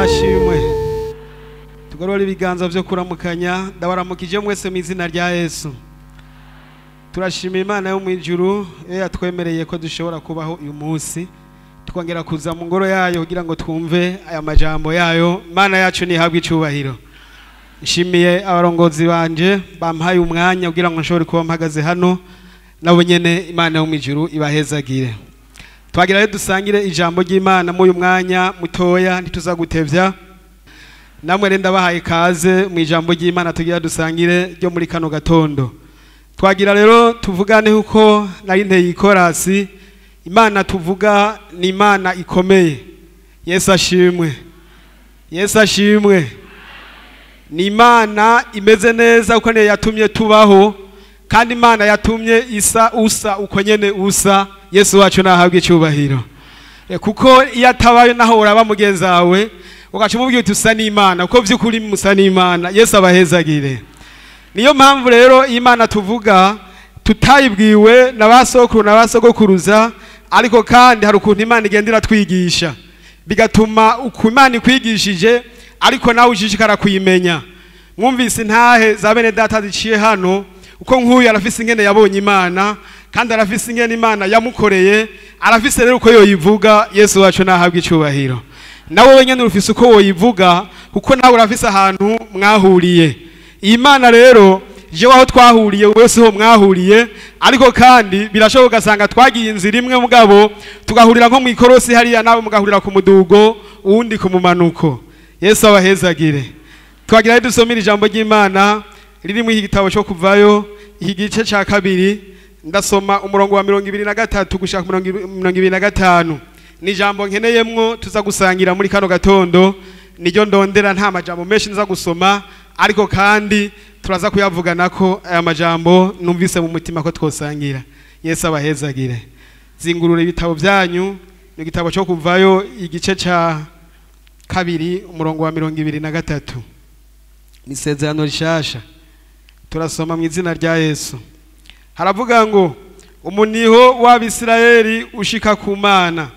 ashimwe. Tugorora ibiganza byo kuramukanya, ndabaramukije mwese mu izina rya Yesu. Turashima Imana yo mu ijuru yatwemereye ko dushobora kubaho uyu munsi. Tukongera kuza mu ngoro yayo kugira ngo twumve aya majambo yayo. Imana yacu nihabwe icubahiro. Nshimiye abarongozi banje bampaye umwanya kugira ngo nshobore kuba mpagaze hano. Nabo nyene Imana yo mu ijuru ibahezagire. Twagira rero dusangire ijambo ry'Imana mu uyu mwanya mutoya ntituzagutevya. Namwe renda bahaye kaze mu ijambo ry'Imana tugira dusangire ryo muri kano gatondo. Twagira rero tuvugane uko nari nteye ikorasi. Imana tuvuga ni Imana ikomeye. Yesu ashimwe. Yesu ashimwe. Ni Imana imeze neza uko ne yatumye tubaho, kandi Imana yatumye isa usa uko nyene usa. Yesu wacu nahabwe icubahiro. Kuko iyo atabaye naho uraba mugenzi wawe ukacumubwira uti usa n'Imana, uko vy'ukuri musa n'Imana. Yesu abahezagire. Niyo mpamvu rero Imana tuvuga tutayibwiwe na basokuru na basogokuruza, ariko kandi hari ukuntu Imana igendera twigisha, bigatuma uko Imana ikwigishije ariko nawe ushishikara kuyimenya. Mwumvise intahe za bene data ziciye hano, uko nk'uyu arafise ingene yabonye Imana, kandi arafise ingene Imana yamukoreye, arafise rero uko yoyivuga. Yesu wacu nahabwe icubahiro. Nawe wenyene urufise uko woyivuga, kuko nawe urafise ahantu mwahuriye. Imana rero jewe aho twahuriye wese ho mwahuriye, ariko kandi birashoboka gasanga twagiye inzira imwe mugabo tugahurira nko mu ikorosi hariya, nawe mugahurira ku mudugo uwundi ku mumanuko. Yesu abahezagire. Twagira rero dusomera ijambo ry'Imana riri mu igitabo cyo Kuvayo igice ca kabiri, ndasoma umurongo wa 23 gushaka 25. Ni jambo nkeneyemwo tuza gusangira muri kano gatondo. Niryo ndondera, nta majambo menshi nza gusoma, ariko kandi turaza kuyavugana ko aya majambo numvise mu mutima ko twosangira. Yesu abahezagire. Zingurura ibitabo byanyu, ni igitabo cyo Kuvayo igice ca kabiri umurongo wa 23. Nisezerano rishasha. Turasoma mu izina rya Yesu. Haravuga ngo umuniho w'Abisirayeli ushika ku Mana.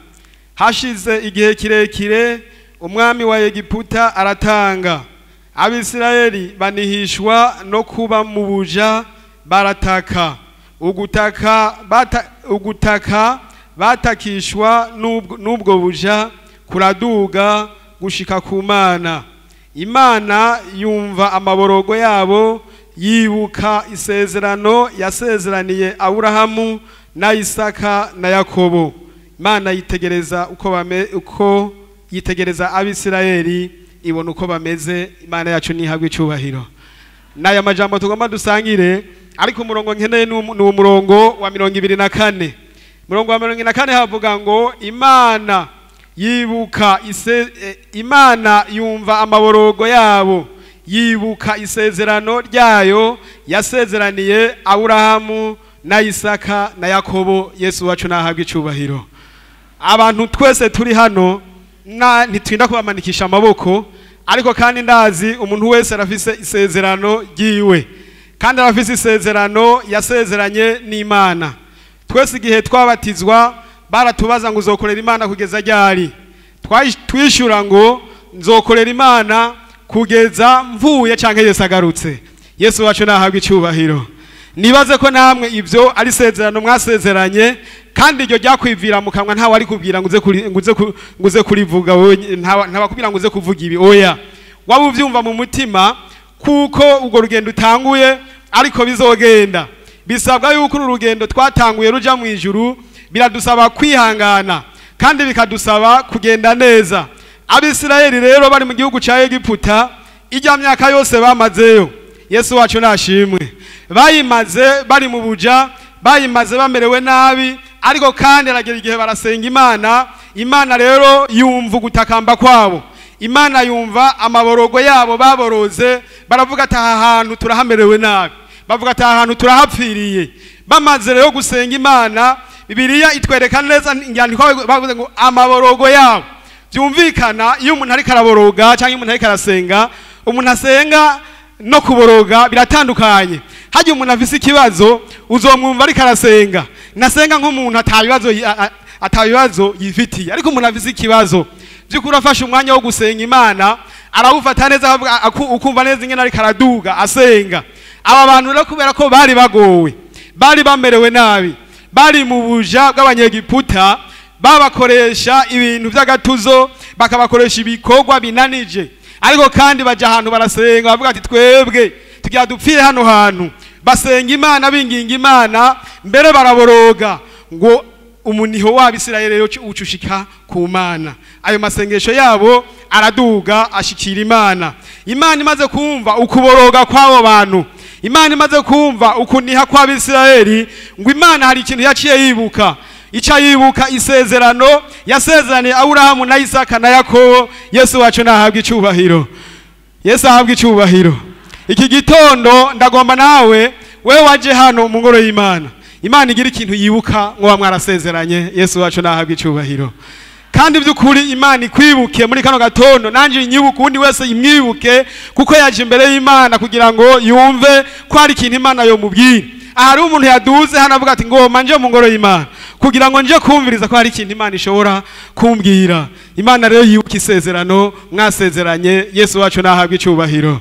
Hashize igihe kirekire umwami wa Egiputa aratanga. Abisirayeli banihishwa no kuba mu buja, barataka. Ugutaka batakishwa n'ubwo buja kuraduga gushika ku Mana. Imana yumva amaborogo yabo, yibuka isezerano yasezeraniye Aburahamu na Isaka na Yakobo. Imana yitegereza uko yitegereza Abisirayeli, ibona uko bameze. Imana yacu nihabwe icubahiro. Naya majambo tugomba dusangire, ariko umurongo nkeneye ni umurongo wa 24. Umurongo wa 24 havuga ngo Imana yibuka Imana yumva amaborogo yabo, yibuka isezerano ryayo yasezeraniye Aburahamu na Isaka na Yakobo. Yesu wacu nahabwe icubahiro. Abantu twese turi hano ntitwinda kubamanikisha amaboko, ariko kandi ndazi umuntu wese arafise isezerano ryiwe, kandi arafise isezerano yasezeranye n'Imana. Twese igihe twabatizwa baratubaza ngo uzokorera Imana kugeza ryari? Twishura ngo nzokorera Imana kugeza mvuye canke Yesu agarutse. Yesu wacu nahabwe icubahiro. Nibaze ko namwe ivyo ari sezerano mwasezeranye, kandi iryo ryakwivira mu kanwa ntawe ari kubwira nguze kurivuga, ntawe kubwira nguze kuvuga ibi. Oya, waba uvyumva mu mutima kuko ugo rugendo utanguye, ariko bizogenda. Bisabwa yuko uru rugendo twatanguye ruja mu ijuru, biradusaba kwihangana kandi bikadusaba kugenda neza. Abisirayeli rero bari mu gihugu ca Egiputa, ijya myaka yose bamazeyo. Yesu wacu nashimwe. Bayimaze bari mu buja, bayimaze bamerewe nabi, ariko kandi aragera igihe barasenga Imana. Imana rero yumva gutakamba kwabo. Imana yumva amaborogo yabo baboroze, baravuga ati aha hantu turahamerewe nabi, bavuga ati aha hantu turahapfiriye. Bamaze rero gusenga Imana, Bibiliya itwereka neza inyandiko bavuze ngo amaborogo yabo. Byumvikana iyo umuntu ari karaboroga cyangwa umuntu ari karasenga, umuntu asenga no kuboroga biratandukanye. Haje umuntu afise ikibazo uzomwumva ari karasenga, nasenga nk'umuntu atabibazo yifitiye, ariko umuntu afise ikibazo by'ukuri afashe umwanya wo gusenga Imana arawufata neza ukumva neza ingene ariko araduga asenga. Aba bantu rero kubera ko bari bagowe, bari bamerewe nabi, bari mu buja bw'abanyegiputa, babakoresha ibintu by'agatuzo, bakabakoresha ibikorwa binanije, ariko kandi baje ahantu barasenga bavuga ati twebwe tugira dupfire hano hantu. Basenga Imana, binginga Imana, mbere baraboroga ngo umuniho w'Abisirayeli rero ucushika ku Mana. Ayo masengesho yabo araduga ashikira Imana. Imana imaze kumva ukuboroga kw'abo bantu, Imana imaze kumva ukuniha kw'Abisirayeli, ngo Imana hari ikintu yaciye yibuka. Ica yibuka isezerano yasezeraniye Aburahamu na Isaka na Yakobo. Yesu wacu nahabwa icubahiro, Yesu ahabwa icubahiro. Iki gitondo ndagomba nawe wewe waje hano mu ngoro y'Imana, Imana igira ikintu yibuka ngo bamwarasezeranye. Yesu wacu nahabwa icubahiro. Kandi by'ukuri Imana ikwibuke muri kano gatondo, nanje inyibuka undi wese imwibuke, kuko yaje imbere y'Imana kugira ngo yumve ko hari ikintu Imana yo mubwira. Ahari umuntu yaduze hano avuga ati ngoma nje mu ngoro y'Imana kugira ngo nje kumviriza ko hari ikintu Imana ishobora kumbwira. Imana rero yibuka isezerano mwasezeranye. Yesu wacu nahabwa icubahiro.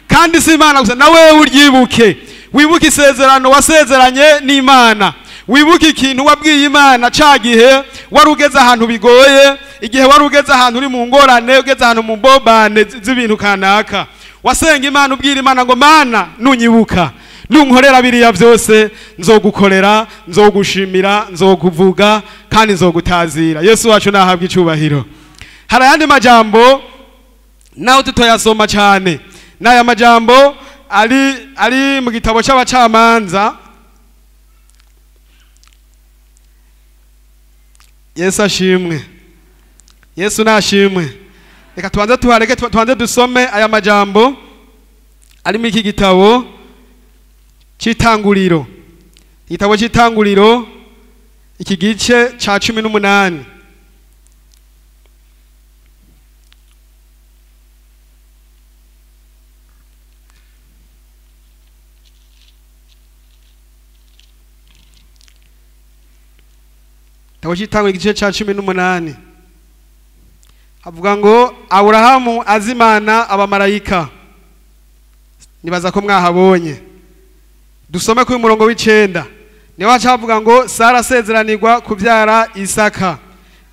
Kandi si Imana gusa, nawe uryibuke, wibuke isezerano wasezeranye n'Imana, wibuke ikintu wabwiye Imana cagihe warugeze ahantu bigoye, igihe warugeze ahantu uri mu ngorane, ugeze ahantu mu mbobane z'ibintu kanaka, wasenga Imana ubwira Imana ngo Mana nunyibuka, nunkorera biriya byose nzogukorera, nzogushimira, nzokuvuga kandi nzogutazira. Yesu wacu nahabwa icubahiro. Hari ayandi majambo naho tutoyasoma cyane, n'aya majambo ari mu gitabo cy'abacamanza. Yesu ashimwe, Yesu nashimwe. Reka tubanze tuhareke, tubanze dusome aya majambo ari mu iki gitabo cy'Itanguriro. Igitabo cy'Itanguriro iki gice ca 18. Igitabo cy'Itanguriro igice ca 18 avuga ngo Aburahamu azimana abamarayika. Nibaza ko mwahabonye. Dusome ku murongo w'9. Niho hacavuga ngo Sara asezeranirwa kubyara Isaka.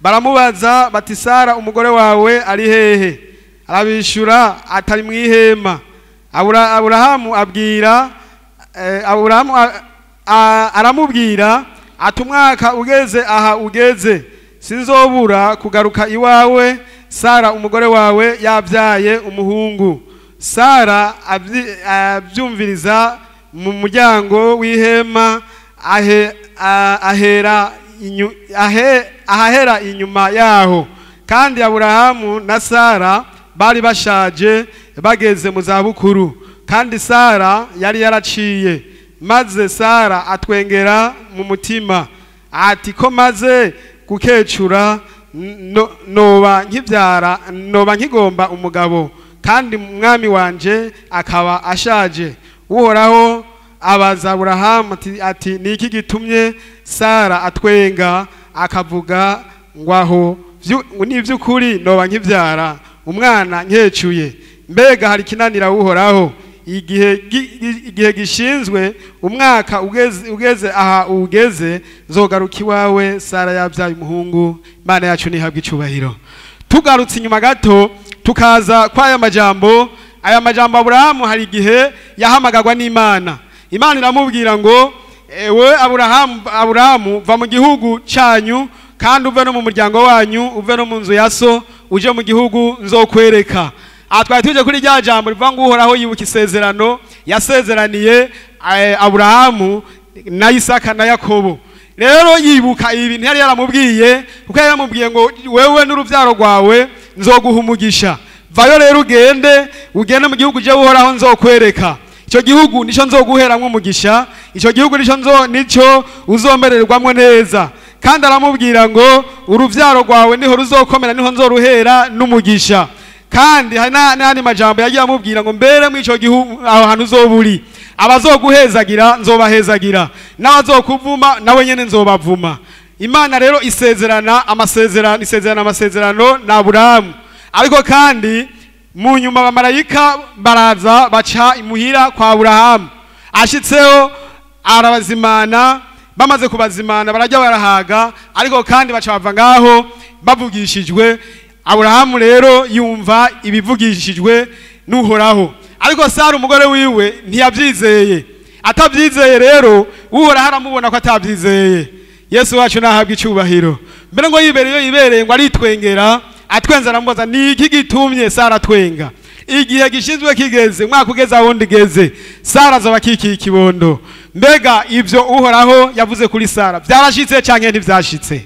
Baramubaza bati Sara umugore wawe ari hehe? Arabishura atari mu ihema. Aburahamu aramubwira ati umwaka ugeze aha ugeze, sinzobura kugaruka iwawe Sara umugore wawe yabyaye umuhungu. Sara abyumviriza mu muryango w'ihema ahahera inyuma yaho. Kandi Aburahamu na Sara bari bashaje bageze mu zabukuru, kandi Sara yari yaraciye. Maze Sara atwengera mu mutima ati ko maze gukecura noba nkigomba umugabo, kandi mwami wanje akaba ashaje. Uhoraho abaza Aburahamu ati niki gitumye Sara atwenga akavuga ngwaho n'ivy'ukuri noba nkivyara umwana nkecuye? Mbega hari kinanira Uhoraho? Igihe gishinzwe umwaka ugeze aha ugeze, zogaruka iwawe Sara yabyaye umuhungu. Imana yacu nihabwa icubahiro. Tugarutse inyuma gato tukaza kwa aya majambo Aburahamu hari igihe yahamagagwa n'Imana. Imana iramubwira ngo ewe Aburahamu va mu gihugu cyanyu, kandi uve no mu muryango wanyu, uve no mu nzu ya so, uje mu gihugu nzokwereka. Twari tuje kuri rya jambo rivuga ngo Uhoraho yibuka isezerano yasezeraniye Aburahamu na Isaka na Yakobo. Rero yibuka ibi bintu yari yaramubwiye, kuko yari yaramubwiye ngo wewe n'uruvyaro rwawe nzoguha umugisha. Vayo rero ugende mu gihugu je Uhoraho nzokwereka. Ico gihugu nico nzoguheramwe umugisha, ico gihugu nico uzombererwamwe neza. Kandi aramubwira ngo uruvyaro rwawe niho ruzokomera, niho nzoruhera n'umugisha. Kandi n'andi majambo yagiye amubwira ngo mbere mu ico gihugu aho hantu uzoburi, abazoguhezagira nzobahezagira, n'abazokuvuma nawe nyene nzobavuma. Imana rero isezerana amasezerano na Aburahamu, ariko kandi mu nyuma abamarayika baraza baca imuhira kwa Aburahamu, ashitseho arabazimana, bamaze kubazimana barajya barahaga, ariko kandi baca bava ngaho bavugishijwe. Aburahamu rero yumva ibivugishijwe n'Uhoraho, ariko Sara umugore wiwe ntiyabyizeye. Atabyizeye rero Uhoraho aramubona ko atabyizeye. Yesu wacu nahabwa icyubahiro. Mbere ngo yibereye ngo aritwengera, atwenza aramubaza ni iki gitumye Sara atwenga? Igihe gishinzwe kigeze, mwaka ugeze aho ndigeze, Sara azaba kikiye ikibondo. Mbega ibyo Uhoraho yavuze kuri Sara byarashitse canke ntivyashitse?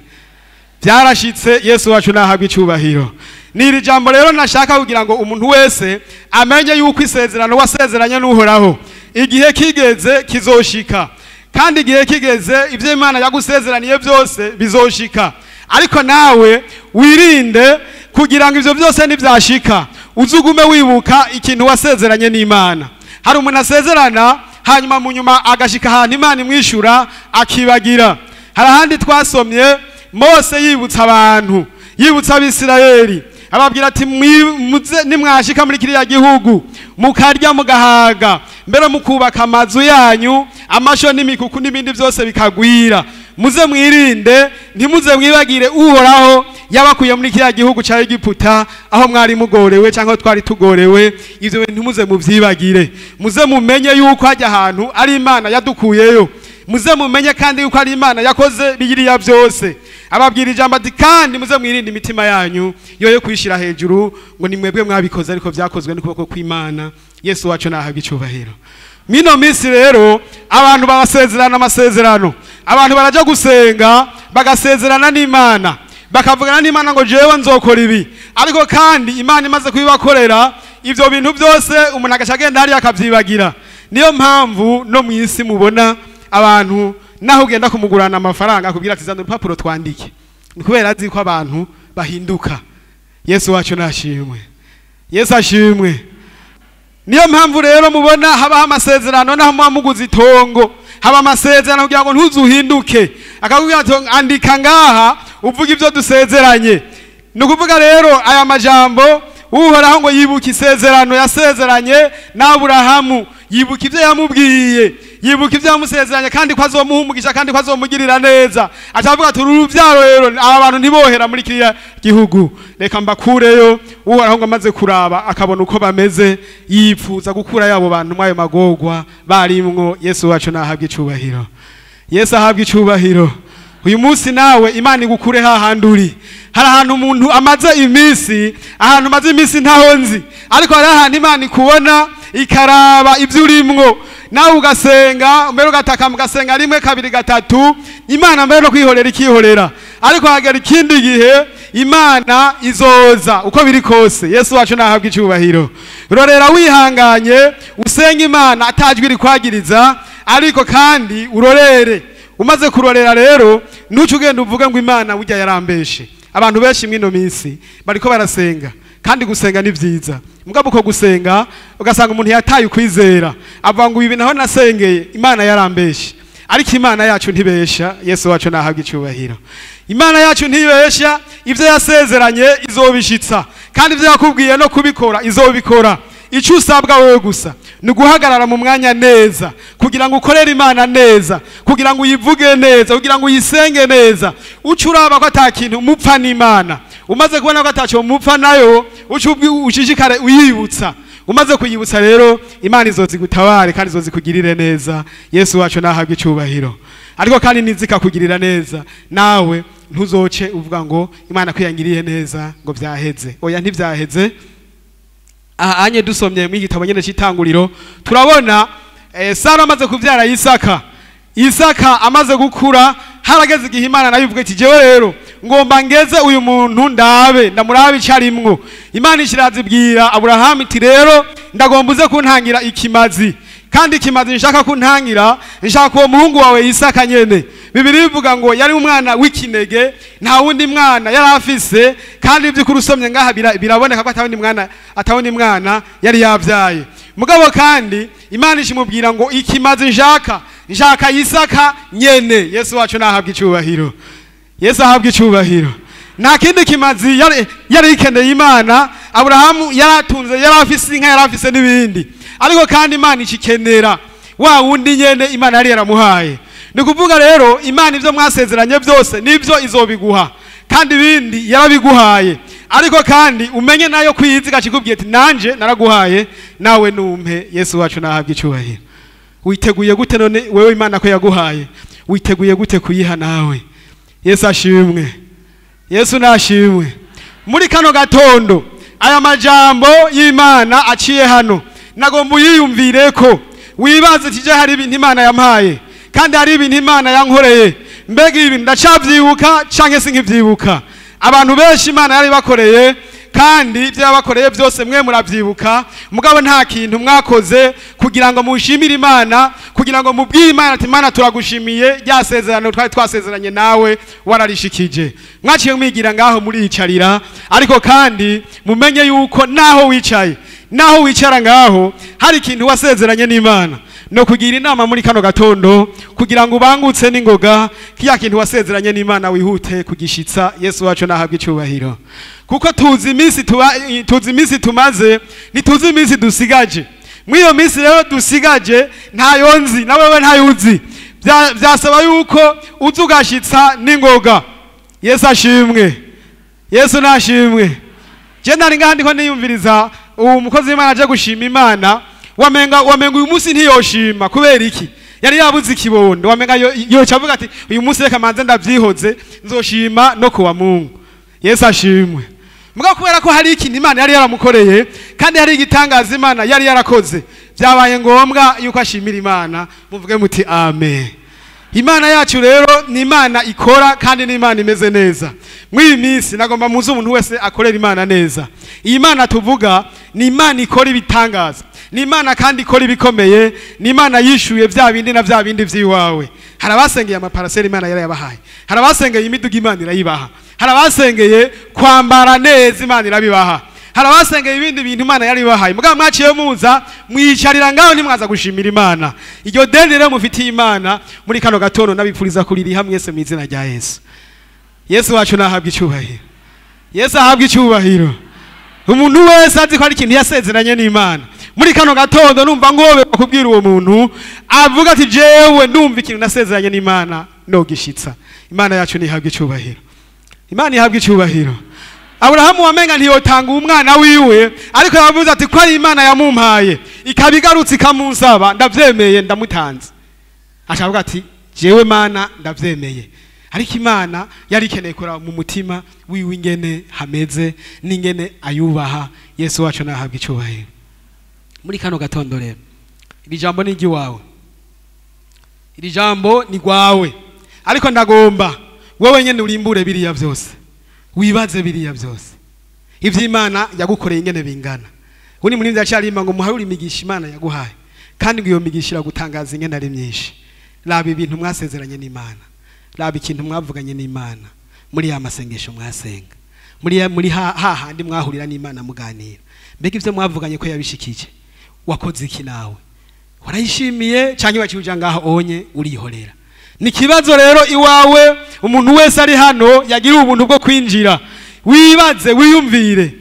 Byarashitse. Yesu wacu nahabwa icyubahiro. Niri jambo rero nashaka kugira ngo umuntu wese amenye yuko isezerano wasezeranye n'Uhoraho igihe kigeze kizoshika, kandi igihe kigeze ivyo Imana yagusezeraniye byose bizoshika. Ariko nawe wirinde kugira ngo ivyo byose ntivyashika uzugume wibuka ikintu wasezeranye n'Imana. Hari umuntu asezerana hanyuma mu nyuma agashika ahantu Imana imwishura akibagira. Hari ahandi twasomye Mose yibutsa abantu, yibutsa Abisirayeli, ababwira ati nimwashika muri kiriya gihugu mukarya mugahaga, mbere mukubaka amazu yanyu, amasho n'imikuku n'ibindi byose bikagwira, muze mwirinde ntimuze mwibagire Uhoraho yabakuye muri kiriya gihugu cya Egiputa aho mwari mugorewe cyangwa twari tugorewe. Ivyo ntimuze muvyibagire, muze mumenye yuko hajya ahantu ari Imana yadukuyeyo, muze mumenye kandi yuko ari Imana yakoze biriya byose. Ababwira ijambo ati kandi muze mwirinde imitima yanyu yoye kwishira hejuru ngo ni mwebwe mwabikoze, ariko byakozwe n'ukuboko kw'Imana. Yesu wacu nahabwa icyubahiro. Mino minsi rero abantu barasezerana amasezerano, abantu baraja gusenga bagasezerana n'Imana, bakavugana n'Imana ngo jewe nzokora ibi, ariko kandi Imana imaze kubibakorera ivyo bintu byose umuntu agashagenda hari akavyibagira. Niyo mpamvu no mu isi mubona abantu naho ugenda kumugurana amafaranga akubwira ati zana urupapuro twandike, kubera azi ko abantu bahinduka. Yesu wacu nashimwe. Yesu ashimwe. Niyo mpamvu rero mubona haba amasezerano naho muguze itongo, haba amasezerano kugira ngo ntuzuhinduke, akakubwira ati andika ngaha uvuga ivyo dusezeranye. Nukuvuga rero aya majambo Uhoraho ngo yibuka isezerano yasezeranye na Aburahamu, yibuka ivyo yamubwiye, yibuka ivyo yamusezeranye, kandi ko azomuhumugisha kandi ko azomugirira neza. Atavuga ati uruvyaro rero aba bantu ntibohera muri kiriya gihugu, reka mbakureyo. Uhoraho ngo amaze kuraba akabona uko bameze, yipfuza gukura yabo bantu mwayo magorwa barimwo. Yesu wacu nahabwa icubahiro. Yesu ahabwa icubahiro. Uyu munsi nawe Imana igukure hahanduri. Hari ahantu umuntu amaze iminsi, ahantu maze iminsi ntaho nzi, ariko hari ahantu Imana ikubona ikaraba ivyo urimwo, nawe ugasenga, mbere ugataka mugasenga rimwe kabiri gatatu, Imana mbere no kwihorera ikihorera. Ariko hagera ikindi gihe Imana izoza uko biri kose. Yesu wacu nahabwa icyubahiro. Rorera wihanganye usenga Imana atajwi rikwagiriza, ariko kandi urorere. Umaze kurorera rero ntuce ugenda uvuga ngo Imana burya yarambeshe. Abantu benshi mwino minsi bariko barasenga, kandi gusenga ni vyiza, mugabo uko gusenga ugasanga umuntu yataye ukwizera, avuga ngo ibi naho nasengeye Imana yarambeshe. Ariko Imana yacu ntibesha. Yesu wacu nahabwa icyubahiro. Imana yacu ntibesha, ivyo yasezeranye izobishitsa, kandi ivyo yakubwiye no kubikora izobikora. Icyo usabwa wewe gusa ni guhagarara mu mwanya neza, kugira ngo ukorere Imana neza, kugira ngo uyivuge neza, kugira ngo uyisenge neza. Ucuraba ko atakintu umupfa n'Imana, umaze kubona ko ataco umupfa nayo ushishikare uyibutsa. Umaze kuyibutsa rero Imana izozigutabare kandi izozikugirire neza. Yesu wacu nahabwa icubahiro. Ariko kandi nizika kugirira neza, nawe ntuzoce uvuga ngo Imana kwiyangiriye neza ngo vyaheze. Oya, ntivyaheze. Anye dusomye mu gitabo nyene cy'Itanguriro turabona Sara amaze kuvyara Isaka. Isaka amaze gukura, harageze igihe Imana nayo ivuga iti jewe rero ngomba ngeze uyu muntu ndamurabe icarimwo. Imana ishirazibwira Aburahamu iti rero ndagomba uze kuntangira ikimazi, kandi ikimazi nshaka kuntangira, nshaka uwo muhungu wawe Isaka nyene. Bibiri bivuga ngo yari umwana w'ikinege, nta wundi mwana yari afise, kandi ivy'ukuri usomye ngaha biraboneka ko atawundi mwana yari yavyaye. Mugabo kandi Imana ishimubwira ngo ikimazi nshaka Isaka nyene. Yesu wacu nahabwa icubahiro. Yesu ahabwa icubahiro. Nta kindi kimazi yari ikeneye Imana. Aburahamu yaratunze, yarafise inka, yarafise n'ibindi, ariko kandi Imana ikikenera wa wundi nyene Imana yari yaramuhaye. Ni kuvuga rero Imana ivyo mwasezeranye byose nivyo izobiguha, kandi ibindi yarabiguhaye, ariko kandi umenye nayo kwiyizi gakikubwiye ati nanje naraguhaye nawe numpe. Yesu wacu nahabwa icubahiro. Witeguye gute none wewe Imana ko yaguhaye? Witeguye gute kuyiha nawe? Yesu ashimwe. Yesu nashimwe. Muri kano gatondo aya majambo y'Imana aciye hano nagomba uyiyumvire ko wibaze tije hari ibintu Imana yampaye kandi hari ibintu Imana yankoreye. Mbega ibi ndacavyibuka canke sinkivyibuka? Abantu benshi Imana yari bakoreye kandi ibyo yabakoreye byose mwe muravyibuka, mugabo nta kintu mwakoze kugira ngo mushimire Imana, kugira ngo mubwire Imana ati Imana turagushimiye ryasezerano twari twasezeranye nawe wararishikije. Mwaciye mwigira ngaho muri yicarira, ariko kandi mumenye yuko naho wicaye, naho wicara ngaho hari ikintu wasezeranye n'Imana. No kugira inama muri kano gatondo kugira ngo ubangutse n'ingoga kiya kintu wasezeranye n'Imana wihute kugishitsa. Yesu wacu nahabwa icubahiro. Kuko tuzi iminsi tumaze, ntituzi iminsi dusigaje. Mwiyo minsi rero dusigaje ntayo nzi, na wewe ntayo uzi. Byasaba yuko uzugashitsa n'ingoga. Yesu ashimwe. Yesu nashimwe. Je nari ngandi ko niyumviriza umukozi w'Imana aje gushima Imana, wamenga uyu munsi ntiyoshima kubera iki? Yari yabuze ikibondo, wamenga yoca avuga ati uyu munsi reka manze ndavyihoze nzoshima no kuwa Mungu. Yesu ashimwe. Muga kubera ko hari ikintu Imana yari yaramukoreye kandi hari igitangaza Imana yari yarakoze, byabaye ngombwa yuko ashimira Imana. Muvuge muti amen. Imana yacu rero ni Imana ikora kandi ni Imana imeze neza. Mw'iyi minsi nagomba muzi umuntu wese akorera Imana neza. Iyi Imana tuvuga ni Imana ikora ibitangaza, ni Imana kandi ikora ibikomeye, ni Imana yishuye vya bindi na vya bindi vyiwawe. Harabasengeye amaparaseri Imana yari yabahaye, harabasengeye imiduga Imana irayibaha, harabasengeye kwambara neza Imana irabibaha, harabasengeye ibindi bintu Imana yari ibahaye. Mugabo mwaciye muza mwicarira ngaho ntimwaza gushimira Imana. Iryo deni rero mufitiye Imana muri kano gatondo nabipfuriza kuriri hamwe mwese mu izina rya Yesu. Yesu wacu nahabwa icubahiro. Yesu ahabwa icubahiro. Umuntu wese azi ko ari ikintu yasezeranye n'Imana muri kano gatondo numva ngobe bakubwira uwo muntu avuga ati jewe ndumva ikintu nasezeranye n'Imana no gishitsa. Imana yacu nihabwa icubahiro. Imana ihabwa icubahiro. Aburahamu wamenga ntiyotanga umwana wiwe, ariko yavuze ati ko ari Imana yamumpaye ikabigarutse ikamunsaba, ndavyemeye ndamutanze. Ashavuga ati jewe Mana ndavyemeye. Ariko Imana yari ikeneye kora mu mutima wiwe ingene hameze n'ingene ayubaha. Yesu wacu nahabwa icubahiro. Muri kano gatondo rero iri jambo ni igiwawe, iri jambo ni gwawe, ariko ndagomba wewe nyene urimbure biriya byose, wibaze biriya byose ivyo Imana yagukoreye ingene bingana. Uni muri ndacarimba ngo muharure imigisha Imana yaguhaye, kandi ngo iyo migisha iragutangaza ingene ari myinshi. Raba ibintu mwasezeranye n'Imana, raba ikintu mwavuganye n'Imana muri ya masengesho mwasenga, muri hahandi mwahurira n'Imana muganira. Mbega ivyo mwavuganye ko yabishikije, wakoze iki nawe? Warayishimiye canke wakiuja ngaho onye urihorera? Ni kibazo rero iwawe. Umuntu wese ari hano yagira ubuntu bwo kwinjira, wibaze wiyumvire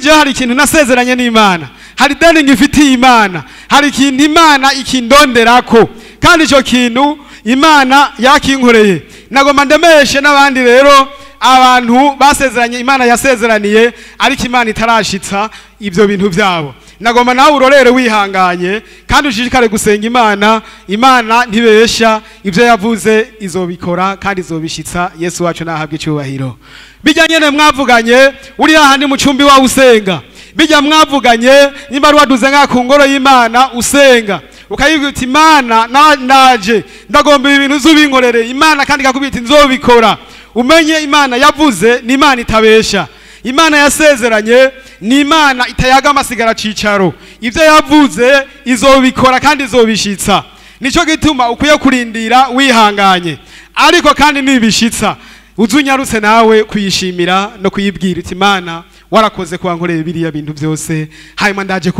je hari ikintu nasezeranye n'Imana, hari deni ngifitiye Imana, hari ikintu Imana ikindonderako, kandi ico kintu Imana yakinkoreye. Nagomba ndemeshe n'abandi rero abantu basezeranye Imana yasezeraniye ariko Imana itarashitsa ivyo bintu byabo. Nagomba nawe urorere wihanganye kandi ushishikare gusenga Imana. Imana ntibesha, ivyo yavuze izobikora kandi izobishitsa. Yesu wacu nahabwa icubahiro. Bijyanye ne mwavuganye uri hahandi mu cumbi wa usenga, bijya mwavuganye nimba waduze nka ku ngoro y'Imana usenga, ukayibwira uti Imana naje ndagomba ibintu zubinkorere. Imana kandi kakubita nzobikora. Umenye Imana yavuze ni Imana itabesha. Imana yasezeranye ni Imana itayaga amasigara cicaro. Ivyo yavuze izobikora kandi izobishitsa. Nico gituma ukwiye kurindira wihanganye, ariko kandi nibishitsa uzunyarutse nawe kuyishimira no kuyibwira uti Imana warakoze kwankoreye biriya bintu byose, hanyuma ndaje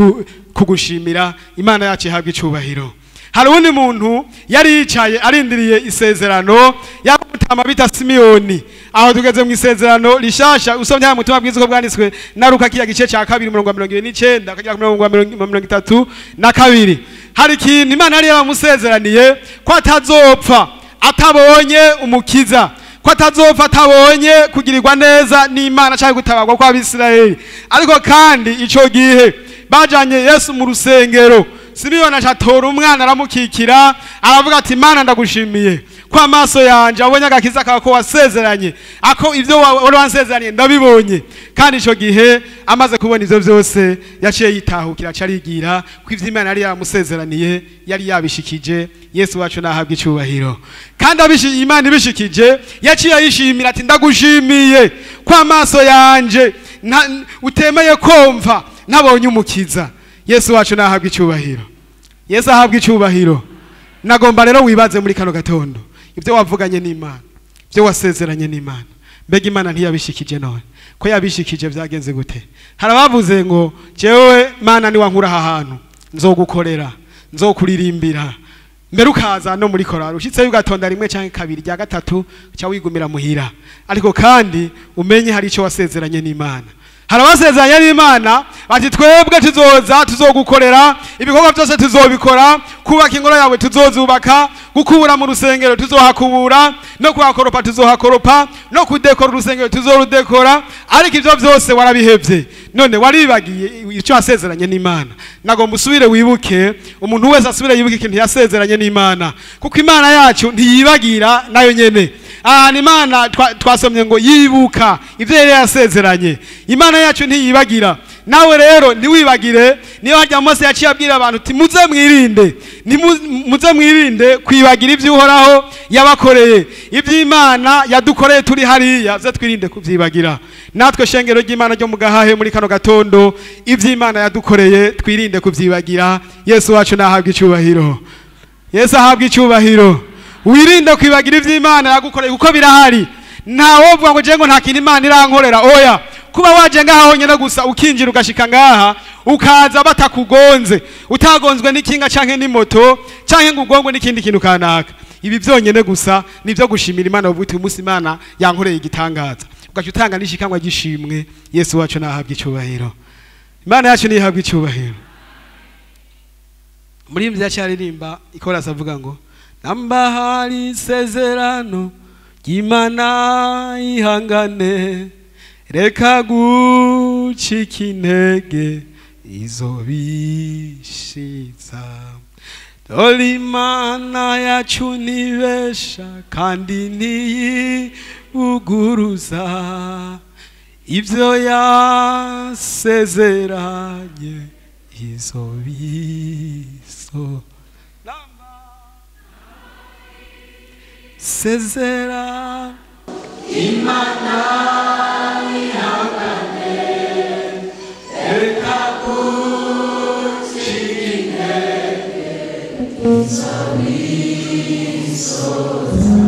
kugushimira. Imana yacu ihabwa icubahiro. hari undi muntu yari yicaye arindiriye isezerano y'amutama bita Simiyoni. Aho tugeze mu isezerano rishasha, usomye mu butumwa bwiza ko bwanditswe na Luka kiya gice cya 2:29 kugera ku 32. Hari ikintu Imana yari yamusezeraniye ko atazopfa atabonye umukiza, ko atazopfa atabonye kugirirwa neza n'Imana cyangwa gutabarwa kwa Abisirayeli. Ariko kandi ico gihe bajanye Yesu mu rusengero, Simiyoni acatora umwana aramukikira, aravuga ati Imana ndagushimiye kwa maso yanje abonye agakiza kawe ko wasezeranye, ako ivyo wari wansezeranye ndabibonye. Kandi ico gihe amaze kubona ivyo byose yaciye yitahukira carigira ko ivyo Imana yari yamusezeraniye yari yabishikije. Yesu wacu nahabwa icubahiro. Kandi Imana ibishikije yaciye yishimira ati ndagushimiye kwa maso yanje utemeye komva nabonye umukiza. Yesu wacu nahabwa icubahiro. Yesu ahabwa icubahiro. Nagomba rero wibaze muri kano gatondo ibyo wavuganye n'Imana, ibyo wasezeranye n'Imana, mbega Imana ntiyabishikije none? Ko yabishikije byagenze gute? Harabavuze ngo jewe Mana ni wankura aha hantu nzogukorera, nzokuririmbira, mbere ukaza no muri korari ushitse yugatonda rimwe canke kabiri rya gatatu cya wigumira muhira. Ariko kandi umenye hari ico wasezeranye n'Imana. Harabasezeranye n'Imana bati twebwe tuzogukorera, ibikorwa byose tuzobikora, kubaka ingoro yawe tuzozubaka, gukubura mu rusengero tuzohakubura, no kuhakoropa tuzohakoropa, no kudekora urusengero tuzorudekora. Ariko ivyo byose warabihevye, none waribagiye ico wasezeranye n'Imana. Nagomba usubire wibuke, umuntu wese asubire yibuke ikintu yasezeranye n'Imana, kuko Imana yacu ntiyibagira nayo nyene. Ni Imana twasomye ngo yibuka ivyo yari yasezeranye. Imana yacu ntiyibagira. Nawe rero ntiwibagire. Niyo hajya Mose yaciye abwira abantu uti muze mwirinde kwibagira ivyo Uhoraho yabakoreye, ivyo Imana yadukoreye turi hariya ze twirinde kuvyibagira. Natwe shengero ry'Imana ryo mu Gahahe muri kano gatondo, ivyo Imana yadukoreye twirinde kuvyibagira. Yesu wacu nahabwa icubahiro. Yesu ahabwa icubahiro. Wirinde kwibagira ivyo Imana yagukoreye kuko birahari. Ntawovuga ngo je ngo nta kintu Imana irankorera. Oya, kuba waje ngaho nyene gusa ukinjira ugashika ngaha ukaza batakugonze, utagonzwe n'ikinga canke n'imoto canke ngo ugongwe n'ikindi kintu kanaka, ibi vyonyene gusa nivyo gushimira Imana uvuga uti umunsi Imana yankoreye igitangaza, ugaca utanga n'ishikanwa gishimwe. Yesu wacu nahabwa icubahiro. Imana yacu nihabwa icubahiro. Muri imvya cyaririmba ikorasa avuga ngo namba hari isezerano ry'Imana ihangane, reka gucika intege izobishitsa. Dore Imana yacu nibesha kandi ntiyivuguruza, ivyo yasezeranye izobiso. Sezera Imana ihangane, reka gucika intege izobisoza.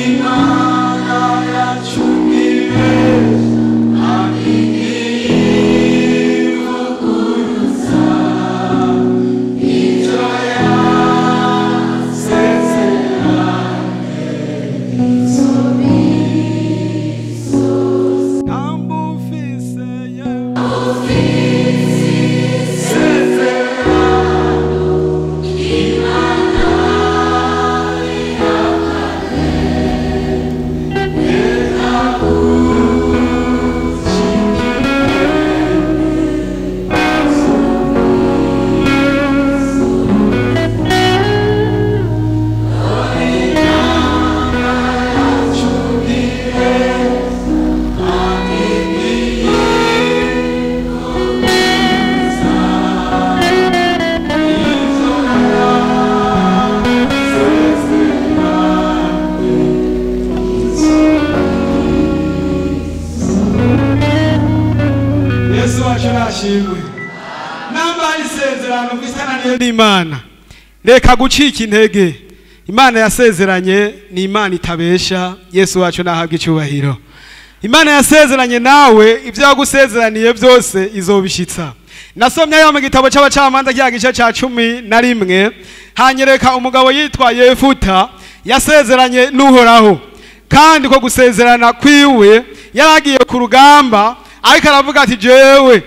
Imana yacu nibesha kandi ntiyivuguruza, ivyo Imana reka gucika intege. Imana yasezeranye ni Imana itabesha. Yesu wacu nahabwa icubahiro. Imana yasezeranye nawe ivyo yagusezeraniye byose izobishitsa. nasomye ayo mu gitabo cy'abacamanza cya gice cya 11 hanyereka umugabo yitwa Yefuta yasezeranye n'Uhoraho, kandi ko gusezerana kwiwe yaragiye ku rugamba, ariko aravuga ati jewe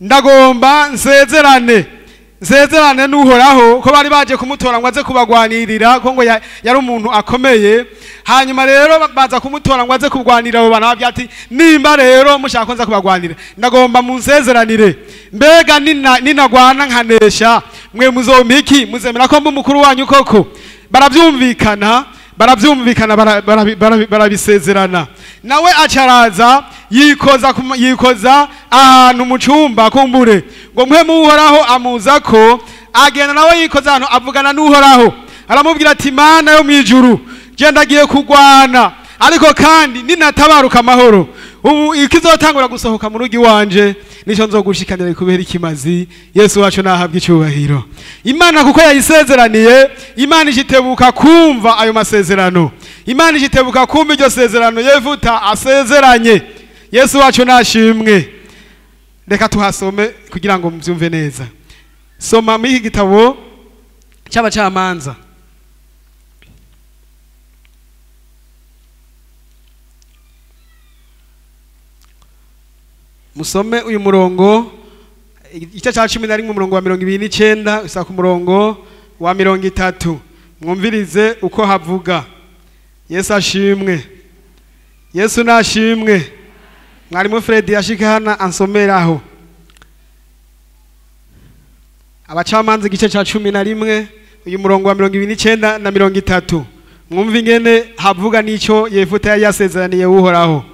ndagomba nsezerane n'Uhoraho, ko bari baje kumutora ngo aze kubagwanirira, ko ngo yari umuntu akomeye. Hanyuma rero baza kumutora ngo aze kubagwanirira, abo bantu ati nimba rero mushaka ko nza kubagwanira ndagomba munsezeranire, mbega ninagwana nkanesha mwe muzompiki, muzemera ko mukuru wanyu koko? Barabyumvikana barabisezerana. Nawe acaraza yikoza ahantu mu cyumba kumbure ngo mpemu Uhoraho amuza ko, agenda nawe yikoza ahantu avugana n'Uhoraho, aramubwira ati Mana yo mwijuru, je ndagiye kugwana, ariko kandi ninatabaruka amahoro, ubu ikizotangura gusohoka mu rugi wanje nico nzogushikanira kubera ikimazi. Yesu wacu nahabwa icyubahiro. Imana kuko yayisezeraniye, Imana ishitebuka kumva ayo masezerano, Imana ishitebuka kumva iryo sezerano Yefuta asezeranye. Yesu wacu nashimwe. Reka tuhasome kugira ngo mubyumve neza. Soma mu gitabo cy'abacamanza musome uyu murongo, igice cya 11 umurongo wa 29 usa ku murongo wa 30. Mwumvirize uko havuga. Yesu ashimwe. Yesu nashimwe. Mwarimu Fred yashika hana ansomeraho. Abacamanza igice cya 11 uyu murongo wa 29 na 30. Mwumva ingene havuga nico Yefuta yari yasezeraniye Uhoraho.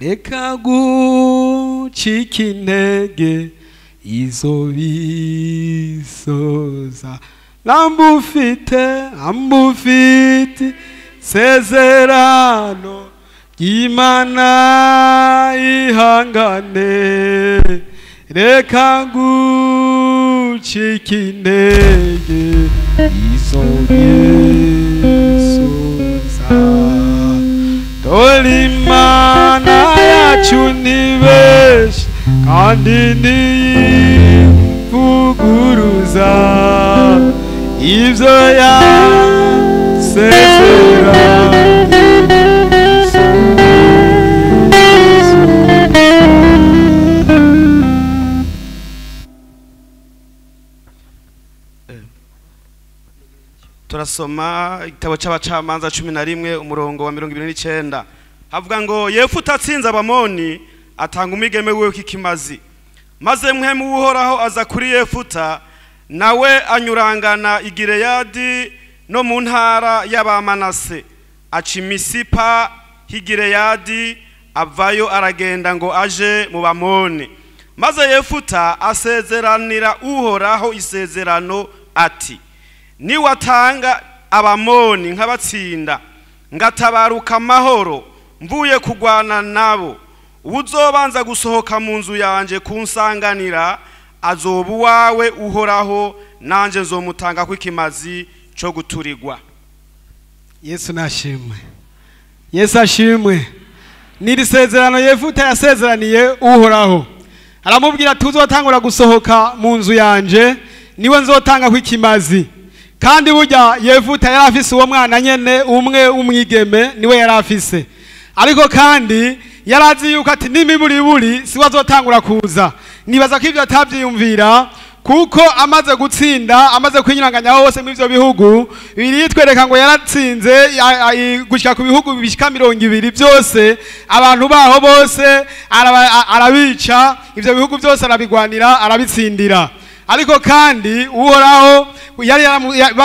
Reka gucika intege izo bisoza, ambufite sezerano ry'Imana ihangane. Reka gucika intege izo bisoza, dore Imana yacu ni benshi kandi ntivuguruza ibyo yasezeranye. Turasoma igitabo cy'abacamanza 11 umurongo wa 29. Havuga ngo Yefuta atsinze Abamoni atanga umwigeme we w'ikimazi, maze mpemu Uhoraho aza kuri Yefuta, nawe anyurangana i Gileyadi no mu ntara y'Abamanase, aca Misipa h'i Gileyadi, avayo aragenda ngo aje mu Bamoni. Maze Yefuta asezeranira Uhoraho isezerano ati, niwatanga Abamoni nkabatsinda, ngatabaruka amahoro mvuye kugwana nabo, uzobanza gusohoka mu nzu yanje kunsanganira azoba wawe Uhoraho, nanje nzomutanga kw'ikimazi cyo guturigwa. Yesu nashimwe. Yesu ashimwe. Niri sezerano Yefuta yasezeraniye Uhoraho, aramubwira tuzotangura gusohoka mu nzu yanje niwe nzotanga kw'ikimazi. Kandi burya Yefuta yari afise uwo mwana nyene umwe umwigeme niwe yari afise, ariko kandi yarazi yuko ati nimiburi si wazotangura kuza. Nibaza ko ivyo atavyiyumvira, kuko amaze gutsinda, amaze kwinyuranganya hose mu ivyo bihugu biritwereka ngo yaratsinze gushika ku bihugu bishika 200 byose, abantu baho bose arabica, ivyo bihugu byose arabigwanira, arabitsindira. Ariko kandi Uhoraho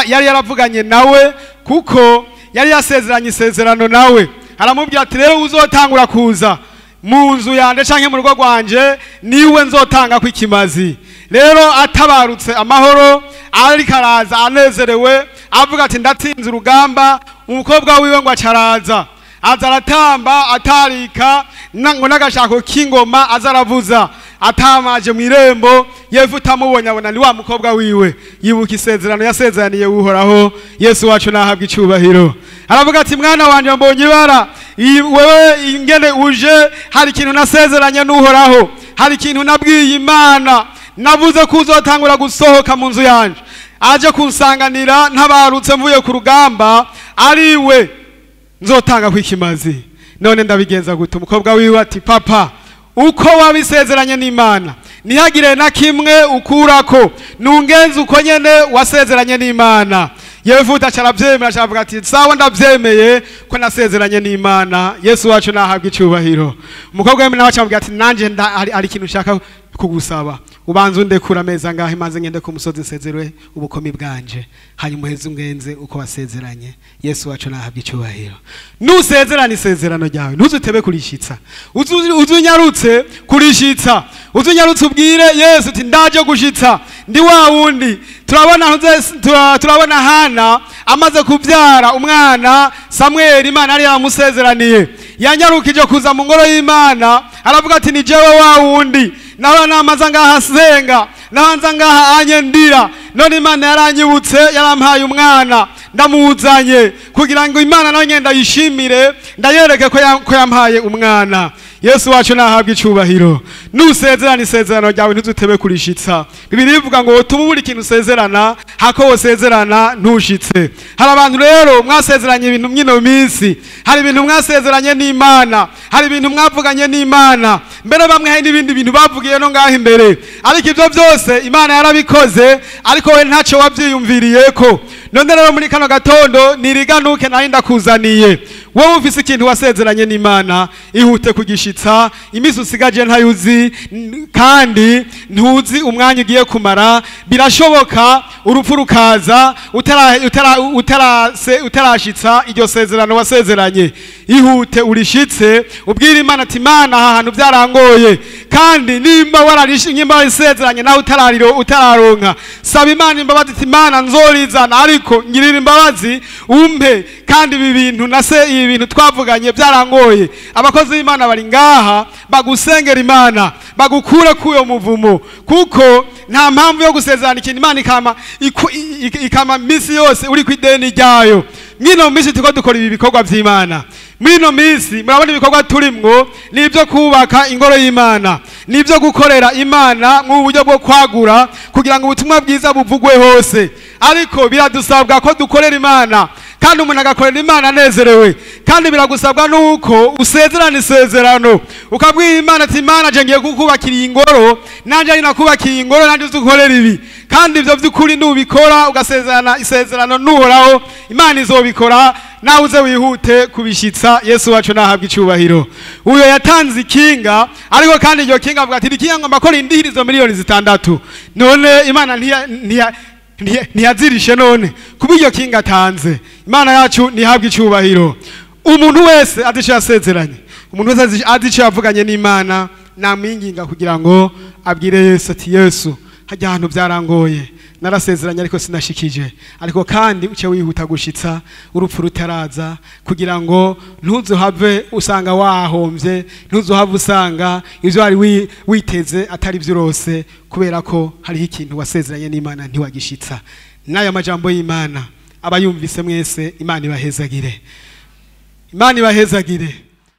yari yaravuganye nawe, kuko yari yasezeranye isezerano nawe. Aramubwira ati rero uzotangura kuza mu nzu yanje canke mu rugo rwanje niwe nzotanga kw'ikimazi. Rero atabarutse amahoro, ariko araza anezerewe, avuga ati ndatsinze urugamba. Umukobwa wiwe ngo acaraza, aza aratamba atarika ngo n'agashako k'ingoma aza aravuza, atamaje mu irembo. Yefuta amubonye abona ni wa mukobwa wiwe, yibuka isezerano yasezeraniye Uhoraho. Yesu wacu nahabwa icyubahiro. Aravuga ati mwana wanje mbonye ibara wewe ingene uje hari ikintu nasezeranye n'uhoraho, hari ikintu nabwiye Imana, navuze ko uzotangura gusohoka mu nzu yanje, aje kunsanganira ntabarutse mvuye ku rugamba, ariwe nzotanga kwikimazi. None ndabigenza gute? Umukobwa wiwe ati papa, uko wabisezeranye n'Imana nihagire na kimwe ukurako, nungenze uko nyene wasezeranye n'Imana. Yefuta cyarabyemera, cyaravuga ati sawa ndabyemeye ko nasezeranye n'Imana. Yesu wacu nahabwa icyubahiro. Umukobwa we nawe cyaravuga ati nanje ari ikintu ushaka kugusaba, ubanza undekura ameza ngahe maze ngende ku musozi nsezerwe ubukomi bwanje, hanyuma uheze ungenze uko wasezeranye. Yesu wacu nahabwa icyubahiro. Nusezerana isezerano ryawe ntuzutebe kurishitsa, uzunyarutse kurishitsa, uzunyarutse ubwire Yesu ati ndaje gushitsa, ndi wa wundi. Turabona Hana amaze kubyara umwana Samuel, Imana yari yamusezeraniye, yanyarukije kuza mu ngoro y'Imana, aravuga ati ni jewe wa wundi. Naho namaza ngaha senga, nahanza ngaha anyendira, none Imana yaranyibutse, yarampaye umwana, ndamuzanye kugira ngo Imana nayo ngenda yishimire, ndayereke ko yampaye umwana. Yesu wacu nahabwa icyubahiro. Nusezerana isezerano ryawe ntuzutebe kurishitsa. Bibiliya ivuga ngo tubura ikintu usezerana hako wosezerana ntushitse. Hari abantu rero mwasezeranye ibintu mwino minsi, hari ibintu mwasezeranye n'Imana, hari ibintu mwavuganye n'Imana, mbere bamwe hari n'ibindi bintu bavugiye no ngaho imbere, ariko ibyo byose Imana yarabikoze, ariko we ntacyo wabyiyumviriyeko. None rero muri kano gatondo niriganuke nari ndakuzaniye, wowe ufise ikintu wasezeranye n'Imana, ihute kugishitsa. Imisi usigaje ntayuzi kandi ntuzi umwanya ugiye kumara. Birashoboka urupfu rukaza utarashitsa iryo sezerano wasezeranye. Ihute urishitse, ubwire Imana ati Imana aha hantu byarangoye, kandi nimba isezeranye nawe utararonka, saba Imana imbabazi ati Imana nzorizana, ariko ngirira imbabazi umpe, kandi ibi bintu twavuganye byarangoye. Abakozi b'Imana bari ngaha bagusengera Imana, bagukura kuyo muvumo, kuko nta mpamvu yo gusezerana ikintu Imana ikama misi yose uri ku ideni ryayo. Mwino misi tuko dukora ibi bikorwa by'Imana. Mwino misi murabona ibikorwa turimwo nibyo kubaka ingoro y'Imana, nibyo gukorera Imana mu buryo bwo kwagura kugira ngo ubutumwa bwiza buvugwe hose. Ariko biradusabwa ko dukorera Imana, kandi umuntu agakorera Imana anezerewe, kandi biragusabwa nuko usezerana isezerano, ukabwira Imana ati Imana je ngiye kukubakira ingoro, nanje ari nakubakira ingoro, nanje uzukorera ibi, kandi ibyo by'ukuri nubikora ugasezerana isezerano n'uhoraho, Imana izobikora, nawe uze wihute kubishitsa. Yesu wacu nahabwa icyubahiro. Uyo yatanze ikinga, ariko kandi iryo kinga avuga ati ikinga ngomba ko rindihirizo miliyoni 6. None Imana ntiyazirishe none kuba iryo kinga atanze. Imana yacu nihabwa icyubahiro. Umuntu wese adishe yasezeranye, umuntu wese adishe yavuganye n'Imana, namwinginga kugira ngo abwire Yesu ati Yesu, hajya ahantu byarangoye, narasezeranye ariko sinashikije, ariko kandi uce wihuta gushitsa urupfu rutaraza, kugira ngo ntuzohave usanga wahombye, ntuzohave usanga ivyo wari witeze atari byurose, kubera ko hari ikintu wasezeranye n'Imana ntiwagishitsa. Nayo majambo y'Imana abayumvise mwese, Imana ibahezagire, Imana ibahezagire.